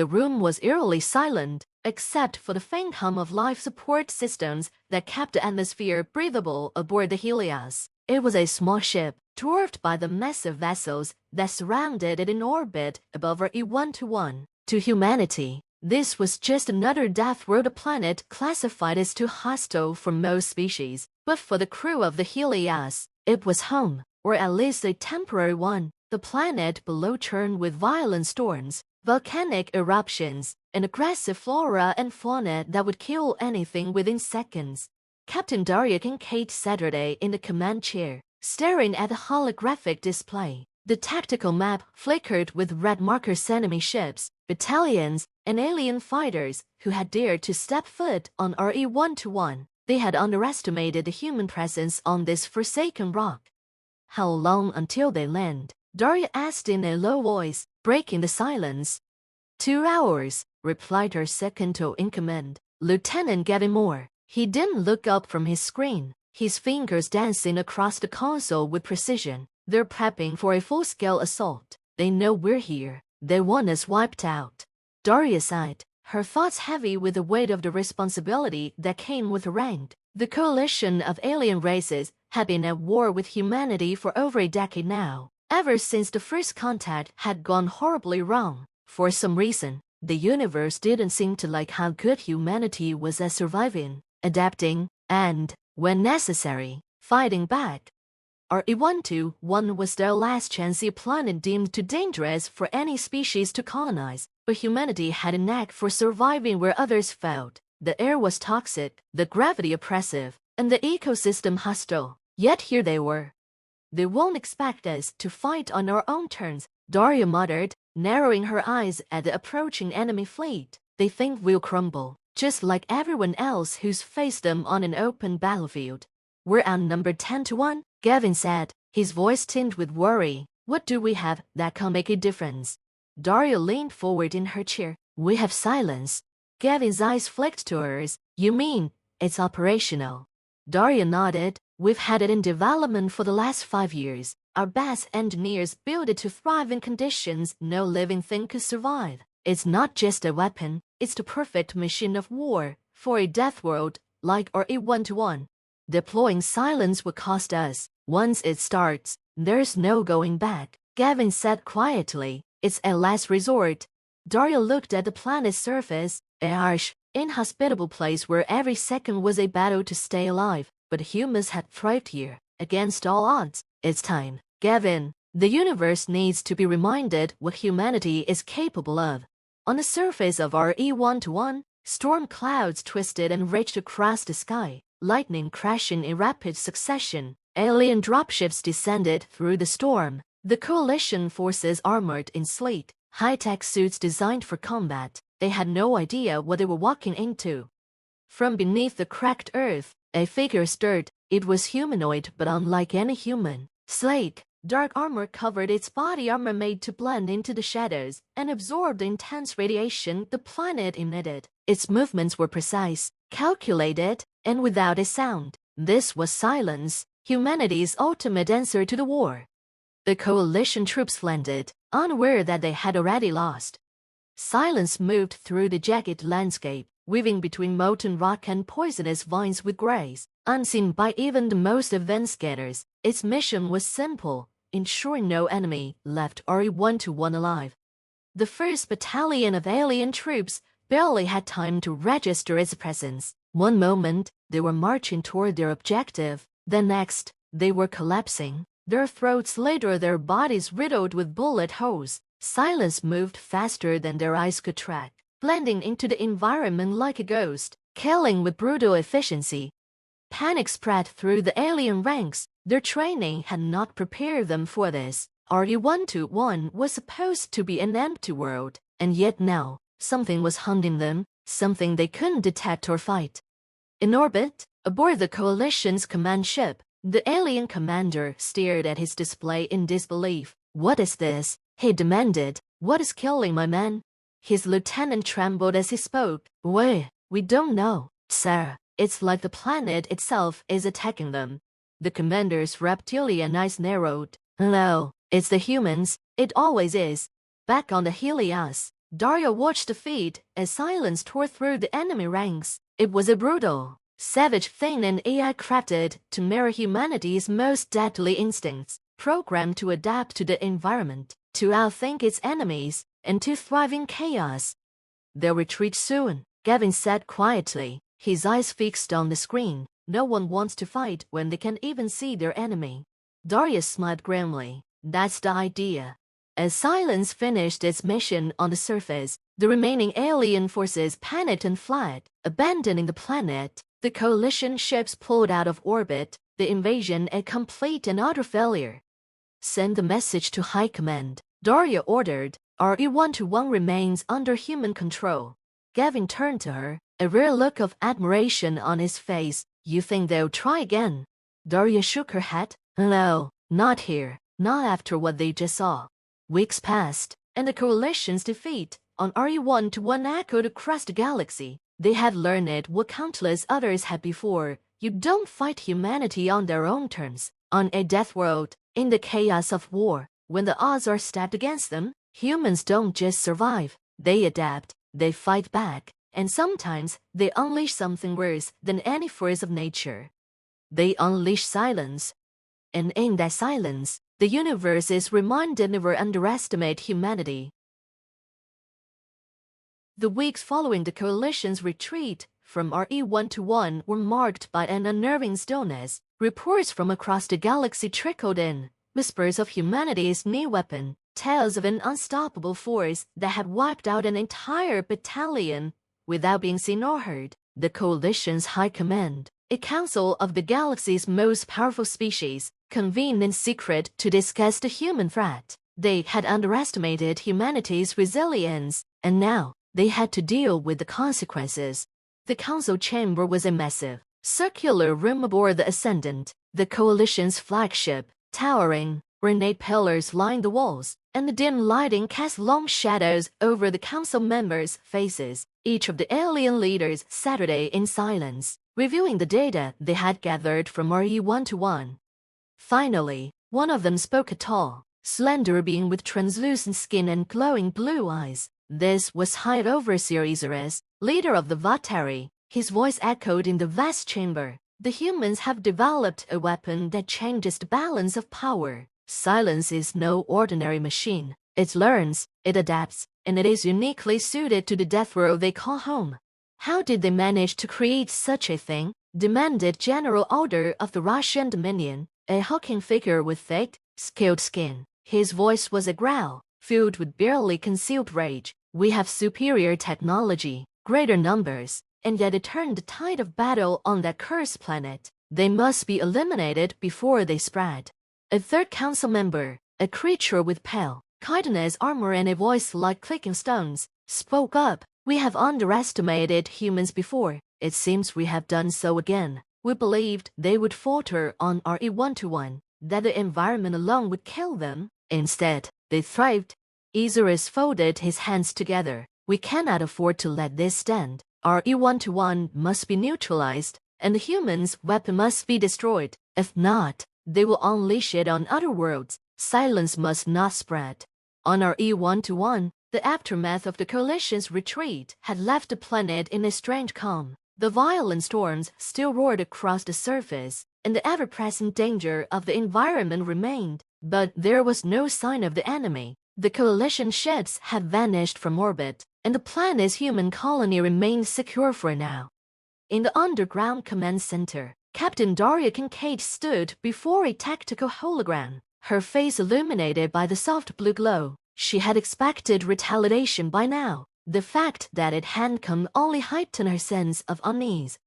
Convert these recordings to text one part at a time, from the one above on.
The room was eerily silent, except for the faint hum of life support systems that kept the atmosphere breathable aboard the Helios. It was a small ship, dwarfed by the massive vessels that surrounded it in orbit above RE121. To humanity, this was just another Deathworld, a planet classified as too hostile for most species. But for the crew of the Helios, it was home, or at least a temporary one. The planet below churned with violent storms, volcanic eruptions, and aggressive flora and fauna that would kill anything within seconds. Captain Daria Kincaid Saturday in the command chair, staring at the holographic display. The tactical map flickered with red markers, enemy ships, battalions, and alien fighters who had dared to step foot on RE121. They had underestimated the human presence on this forsaken rock. How long until they land? Daria asked in a low voice, breaking the silence. 2 hours, replied her second-in-command, Lieutenant Gavin Moore. He didn't look up from his screen, his fingers dancing across the console with precision. They're prepping for a full-scale assault. They know we're here. They want us wiped out. Daria sighed, her thoughts heavy with the weight of the responsibility that came with the rank. The coalition of alien races had been at war with humanity for over a decade now, ever since the first contact had gone horribly wrong. For some reason, the universe didn't seem to like how good humanity was at surviving, adapting, and, when necessary, fighting back. RE121 was their last chance, a planet deemed too dangerous for any species to colonize, but humanity had a knack for surviving where others failed. The air was toxic, the gravity oppressive, and the ecosystem hostile. Yet here they were. They won't expect us to fight on our own terms, Daria muttered, narrowing her eyes at the approaching enemy fleet. They think we'll crumble, just like everyone else who's faced them on an open battlefield. We're outnumbered 10-1, Gavin said, his voice tinged with worry. What do we have that can make a difference? Daria leaned forward in her chair. We have silence. Gavin's eyes flicked to hers. You mean, it's operational? Daria nodded. We've had it in development for the last 5 years. Our best engineers built it to thrive in conditions no living thing could survive. It's not just a weapon, it's the perfect machine of war for a death world like RE121. Deploying silence would cost us. Once it starts, there's no going back, Gavin said quietly. It's a last resort. Daria looked at the planet's surface, a harsh, inhospitable place where every second was a battle to stay alive. But humans had thrived here, against all odds. It's time, Gavin. The universe needs to be reminded what humanity is capable of. On the surface of RE121, storm clouds twisted and raged across the sky, lightning crashing in rapid succession. Alien dropships descended through the storm. The coalition forces armored in sleek, high-tech suits designed for combat. They had no idea what they were walking into. From beneath the cracked earth, a figure stirred. It was humanoid but unlike any human. Sleek, dark armor covered its body, armor made to blend into the shadows and absorb the intense radiation the planet emitted. Its movements were precise, calculated, and without a sound. This was silence, humanity's ultimate answer to the war. The coalition troops landed, unaware that they had already lost. Silence moved through the jagged landscape, weaving between molten rock and poisonous vines with grace. Unseen by even the most advanced scanners, its mission was simple, ensuring no enemy left RE121 alive. The first battalion of alien troops barely had time to register its presence. One moment, they were marching toward their objective. The next, they were collapsing, their throats slit or their bodies riddled with bullet holes. Silence moved faster than their eyes could track, blending into the environment like a ghost, killing with brutal efficiency. Panic spread through the alien ranks. Their training had not prepared them for this. RE121 was supposed to be an empty world, and yet now, something was hunting them, something they couldn't detect or fight. In orbit, aboard the coalition's command ship, the alien commander stared at his display in disbelief. What is this? He demanded. What is killing my men? His lieutenant trembled as he spoke. We don't know, sir. It's like the planet itself is attacking them. The commander's reptilian eyes narrowed. No, it's the humans. It always is. Back on the Helios, Daria watched the feat as silence tore through the enemy ranks. It was a brutal, savage thing, an AI crafted to mirror humanity's most deadly instincts, programmed to adapt to the environment, to outthink its enemies, and to thrive in chaos. "They'll retreat soon," Gavin said quietly, his eyes fixed on the screen. "No one wants to fight when they can't even see their enemy." Daria smiled grimly. "That's the idea." As Silence finished its mission on the surface, the remaining alien forces panicked and fled, abandoning the planet. The coalition ships pulled out of orbit, the invasion a complete and utter failure. "Send the message to High Command," Daria ordered. "RE121 remains under human control." Gavin turned to her, a rare look of admiration on his face. "You think they'll try again?" Daria shook her head. "No, not here, not after what they just saw." Weeks passed, and the coalition's defeat on RE121 echoed across the galaxy. They had learned what countless others had before. You don't fight humanity on their own terms. On a Deathworld, in the chaos of war, when the odds are stacked against them, humans don't just survive. They adapt, they fight back, and sometimes they unleash something worse than any force of nature. They unleash silence. And in that silence, the universe is reminded never underestimate humanity. The weeks following the coalition's retreat from RE121 were marked by an unnerving stillness. Reports from across the galaxy trickled in, whispers of humanity's new weapon, tales of an unstoppable force that had wiped out an entire battalion without being seen or heard. The coalition's high command, a council of the galaxy's most powerful species, convened in secret to discuss the human threat. They had underestimated humanity's resilience, and now they had to deal with the consequences. The council chamber was a massive, circular room aboard the Ascendant, the coalition's flagship. Towering, ornate pillars lined the walls, and the dim lighting cast long shadows over the council members' faces. Each of the alien leaders sat in silence, reviewing the data they had gathered from RE121. Finally, one of them spoke, a tall, slender being with translucent skin and glowing blue eyes. This was High Overseer Isurus, leader of the Vatari. His voice echoed in the vast chamber. "The humans have developed a weapon that changes the balance of power. Silence is no ordinary machine. It learns, it adapts, and it is uniquely suited to the Deathworld they call home." "How did they manage to create such a thing?" demanded General Alder of the Russian Dominion, a hulking figure with thick, scaled skin. His voice was a growl, filled with barely concealed rage. "We have superior technology, greater numbers, and yet it turned the tide of battle on that cursed planet. They must be eliminated before they spread." A third council member, a creature with pale, chitinous armor and a voice like clicking stones, spoke up. "We have underestimated humans before. It seems we have done so again. We believed they would falter on RE121, that the environment alone would kill them. Instead, they thrived." Isurus folded his hands together. "We cannot afford to let this stand. RE121 must be neutralized, and the humans' weapon must be destroyed. If not, they will unleash it on other worlds. Silence must not spread." On RE121, the aftermath of the coalition's retreat had left the planet in a strange calm. The violent storms still roared across the surface, and the ever-present danger of the environment remained. But there was no sign of the enemy. The coalition ships had vanished from orbit, and the planet's human colony remained secure for now. In the underground command center, Captain Daria Kincaid stood before a tactical hologram, her face illuminated by the soft blue glow. She had expected retaliation by now. The fact that it hadn't come only heightened her sense of unease.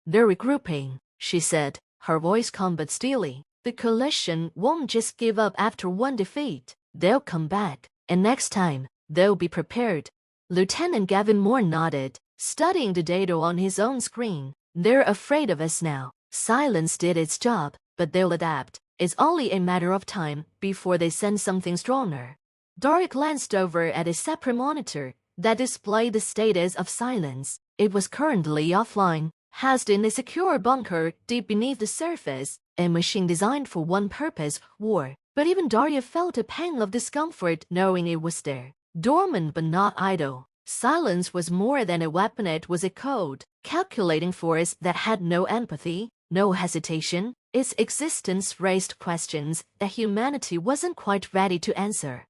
"They're regrouping," she said, her voice calm but steely. "The coalition won't just give up after one defeat. They'll come back, and next time, they'll be prepared." Lieutenant Gavin Moore nodded, studying the data on his own screen. "They're afraid of us now. Silence did its job, but they'll adapt. It's only a matter of time before they send something stronger." Daria glanced over at a separate monitor that displayed the status of Silence. It was currently offline, housed in a secure bunker deep beneath the surface, a machine designed for one purpose, war. But even Daria felt a pang of discomfort knowing it was there. dormant but not idle. Silence was more than a weapon, it was a code, calculating force that had no empathy, no hesitation. Its existence raised questions that humanity wasn't quite ready to answer.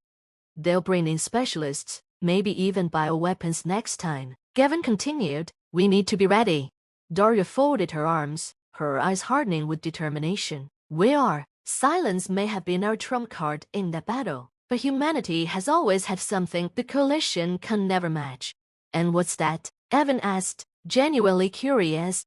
They'll bring in specialists, maybe even bioweapons next time. Gavin continued, we need to be ready. Daria folded her arms, her eyes hardening with determination. We are. Silence may have been our trump card in that battle, but humanity has always had something the coalition can never match. And what's that? Evan asked, genuinely curious.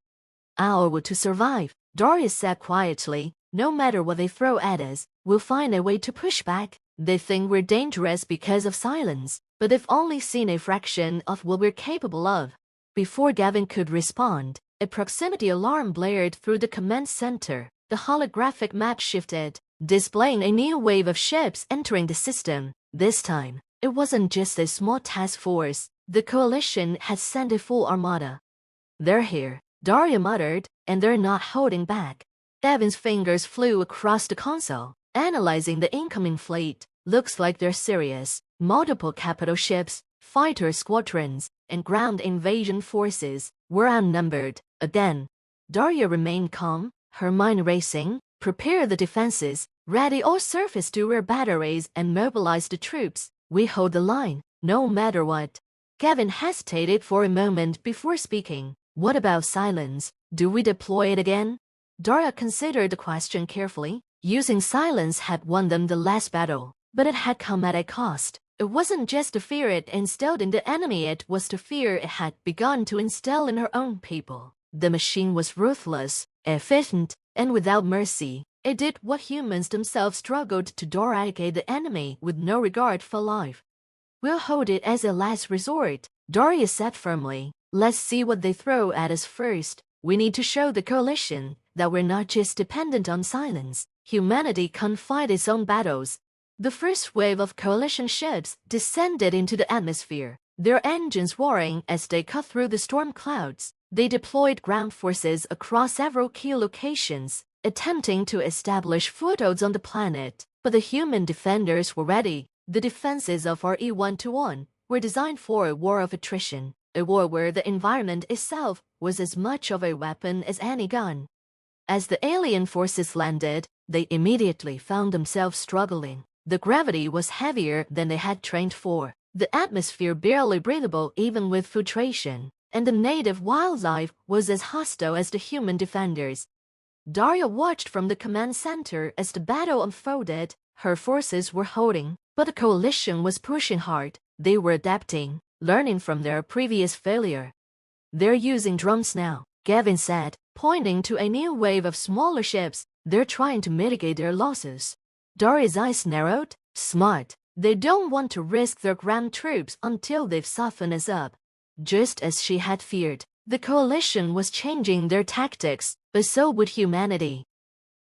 Our will to survive, Daria said quietly. No matter what they throw at us, we'll find a way to push back. They think we're dangerous because of silence, but they've only seen a fraction of what we're capable of. Before Gavin could respond, a proximity alarm blared through the command center. The holographic map shifted, displaying a new wave of ships entering the system. This time, it wasn't just a small task force. The coalition had sent a full armada. They're here, Daria muttered, and they're not holding back. Gavin's fingers flew across the console, analyzing the incoming fleet. Looks like they're serious. Multiple capital ships, fighter squadrons, and ground invasion forces were outnumbered. Again, Daria remained calm, her mind racing. Prepare the defenses, ready all surface-to-air batteries and mobilize the troops. We hold the line, no matter what. Gavin hesitated for a moment before speaking. What about silence? Do we deploy it again? Daria considered the question carefully. Using silence had won them the last battle, but it had come at a cost. It wasn't just the fear it instilled in the enemy, it was the fear it had begun to instill in her own people. The machine was ruthless, efficient, and without mercy. It did what humans themselves struggled to eradicate the enemy with no regard for life. We'll hold it as a last resort, Daria said firmly. Let's see what they throw at us first. We need to show the coalition that we're not just dependent on silence. Humanity can fight its own battles. The first wave of coalition ships descended into the atmosphere, their engines roaring as they cut through the storm clouds. They deployed ground forces across several key locations, attempting to establish footholds on the planet. But the human defenders were ready. The defenses of RE121 were designed for a war of attrition, a war where the environment itself was as much of a weapon as any gun. As the alien forces landed, they immediately found themselves struggling. The gravity was heavier than they had trained for, the atmosphere barely breathable even with filtration, and the native wildlife was as hostile as the human defenders. Daria watched from the command center as the battle unfolded. Her forces were holding, but the coalition was pushing hard. They were adapting, learning from their previous failure. They're using drones now, Gavin said, pointing to a new wave of smaller ships. They're trying to mitigate their losses. Daria's eyes narrowed. Smart. They don't want to risk their ground troops until they've softened us up. Just as she had feared, the coalition was changing their tactics, but so would humanity.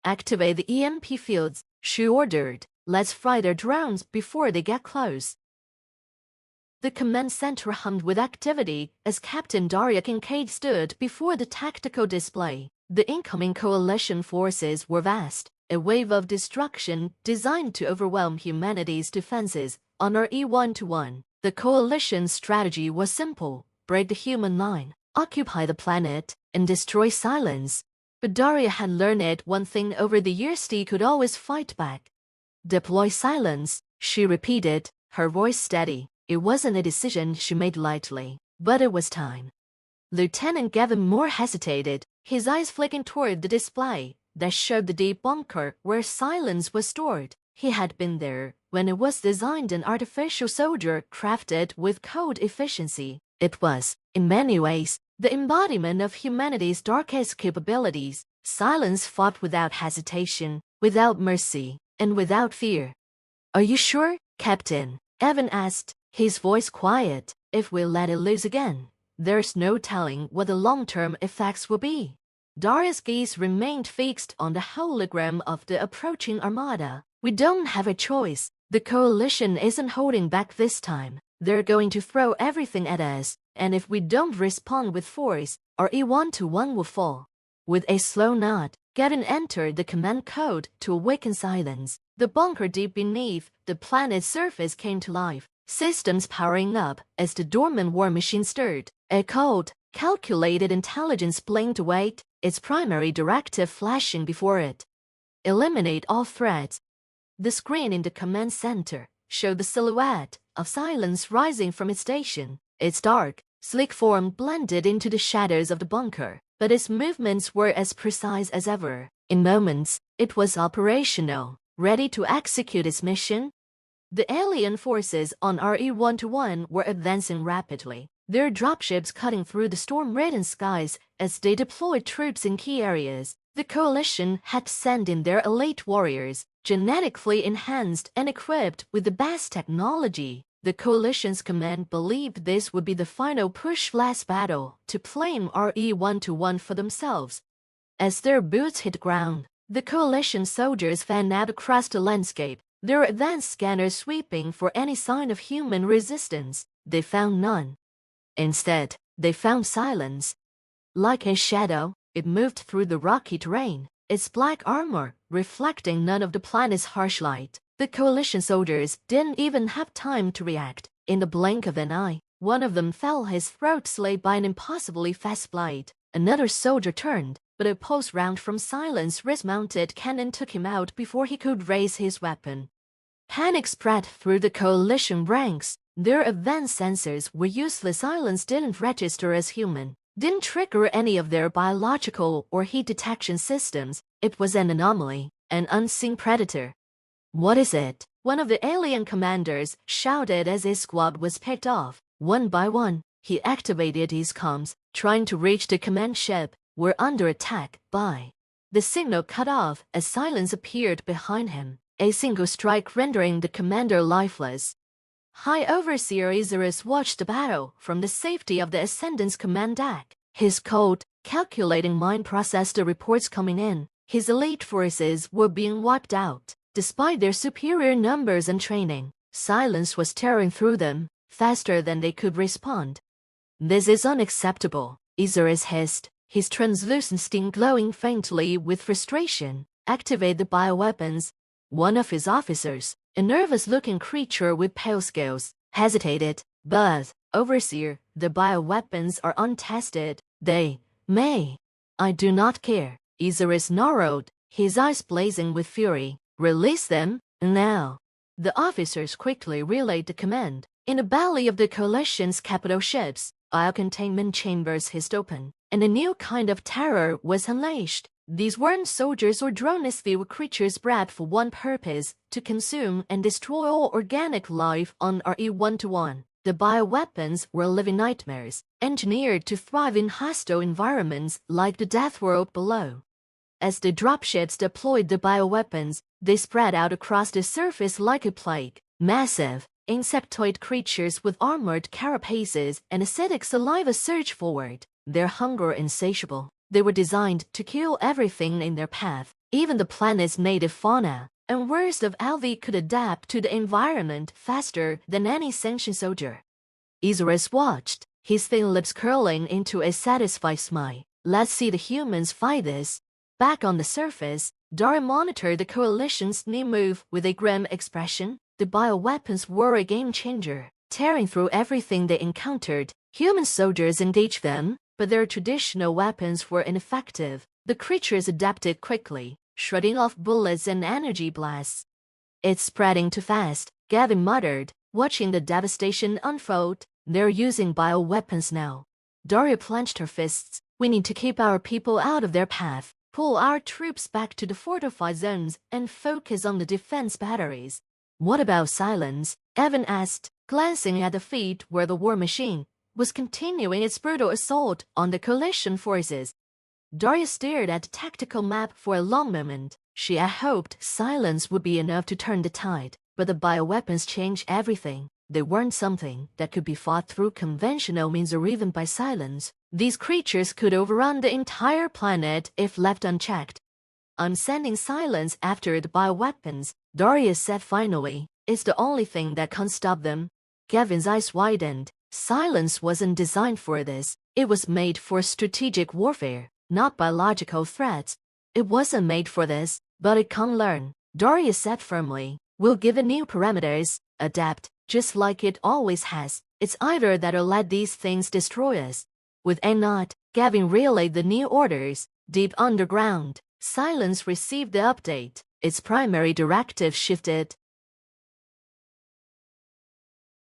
Activate the EMP fields, she ordered. Let's fry their drones before they get close. The command center hummed with activity as Captain Daria Kincaid stood before the tactical display. The incoming coalition forces were vast, a wave of destruction designed to overwhelm humanity's defenses on RE121. The coalition's strategy was simple: break the human line, occupy the planet, and destroy silence. But Daria had learned one thing over the years: she could always fight back. Deploy silence, she repeated, her voice steady. It wasn't a decision she made lightly, but it was time. Lieutenant Gavin Moore hesitated, his eyes flicking toward the display that showed the deep bunker where silence was stored. He had been there when it was designed, an artificial soldier crafted with code efficiency. It was, in many ways, the embodiment of humanity's darkest capabilities. Silence fought without hesitation, without mercy, and without fear. Are you sure, Captain? Evan asked, his voice quiet. If we let it loose again, there's no telling what the long-term effects will be. Daria's gaze remained fixed on the hologram of the approaching armada. We don't have a choice. The coalition isn't holding back this time. They're going to throw everything at us, and if we don't respond with force, our RE121 will fall. With a slow nod, Gavin entered the command code to awaken silence. The bunker deep beneath the planet's surface came to life. systems powering up as the dormant war machine stirred. A cold, calculated intelligence blinked away, its primary directive flashing before it. Eliminate all threats. The screen in the command center showed the silhouette of Silence rising from its station. Its dark, sleek form blended into the shadows of the bunker, but its movements were as precise as ever. In moments, it was operational, ready to execute its mission. The alien forces on RE121 were advancing rapidly, their dropships cutting through the storm-ridden skies as they deployed troops in key areas. The coalition had sent in their elite warriors, genetically enhanced and equipped with the best technology. The coalition's command believed this would be the final push-last battle to claim RE121 for themselves. As their boots hit ground, the coalition soldiers fanned out across the landscape, their advanced scanners sweeping for any sign of human resistance. They found none. Instead, they found Silence. Like a shadow, it moved through the rocky terrain, its black armor reflecting none of the planet's harsh light. The coalition soldiers didn't even have time to react. In the blink of an eye, one of them fell, his throat slit by an impossibly fast blade. Another soldier turned, but a pulse round from Silence's wrist-mounted cannon took him out before he could raise his weapon. Panic spread through the coalition ranks. Their advanced sensors were useless. Silence didn't register as human, didn't trigger any of their biological or heat detection systems. It was an anomaly, an unseen predator. "What is it?" one of the alien commanders shouted as his squad was picked off. One by one, he activated his comms, trying to reach the command ship. "We're under attack." The signal cut off as Silence appeared behind him, a single strike rendering the commander lifeless. High Overseer Isurus watched the battle from the safety of the Ascendant's command deck. His cold, calculating mind processed the reports coming in. His elite forces were being wiped out. Despite their superior numbers and training, Silence was tearing through them, faster than they could respond. "This is unacceptable," Isurus hissed, his translucent skin glowing faintly with frustration. "Activate the bioweapons." One of his officers, a nervous-looking creature with pale scales, hesitated. "But, Overseer, the bioweapons are untested. They may." "I do not care." Isurus narrowed, his eyes blazing with fury. "Release them, now." The officers quickly relayed the command. In the belly of the coalition's capital ships, containment chambers hissed open, and a new kind of terror was unleashed. These weren't soldiers or drones, they were creatures bred for one purpose: to consume and destroy all organic life on RE121. The bioweapons were living nightmares, engineered to thrive in hostile environments like the Deathworld below. As the dropships deployed the bioweapons, they spread out across the surface like a plague. Massive, insectoid creatures with armored carapaces and acidic saliva surged forward, their hunger insatiable. They were designed to kill everything in their path, even the planet's native fauna, and worst of all, they could adapt to the environment faster than any sentient soldier. Isurus watched, his thin lips curling into a satisfied smile. "Let's see the humans fight this." Back on the surface, Daria monitored the coalition's new move with a grim expression. The bioweapons were a game-changer, tearing through everything they encountered. Human soldiers engaged them, but their traditional weapons were ineffective. The creatures adapted quickly, shredding off bullets and energy blasts. "It's spreading too fast," Gavin muttered, watching the devastation unfold. "They're using bioweapons now." Daria clenched her fists. "We need to keep our people out of their path, pull our troops back to the fortified zones, and focus on the defense batteries." "What about Silence?" Evan asked, glancing at the feed where the war machine was continuing its brutal assault on the coalition forces. Daria stared at the tactical map for a long moment. She had hoped Silence would be enough to turn the tide, but the bioweapons changed everything. They weren't something that could be fought through conventional means or even by Silence. These creatures could overrun the entire planet if left unchecked. "I'm sending Silence after the bioweapons," Daria said finally. "It's the only thing that can stop them." Gavin's eyes widened. Silence wasn't designed for this. It was made for strategic warfare, not biological threats. It wasn't made for this, but it can learn, Daria said firmly. "We'll give it new parameters, adapt, just like it always has. It's either that or let these things destroy us. With a nod, Gavin relayed the new orders. Deep underground, Silence received the update. Its primary directive shifted.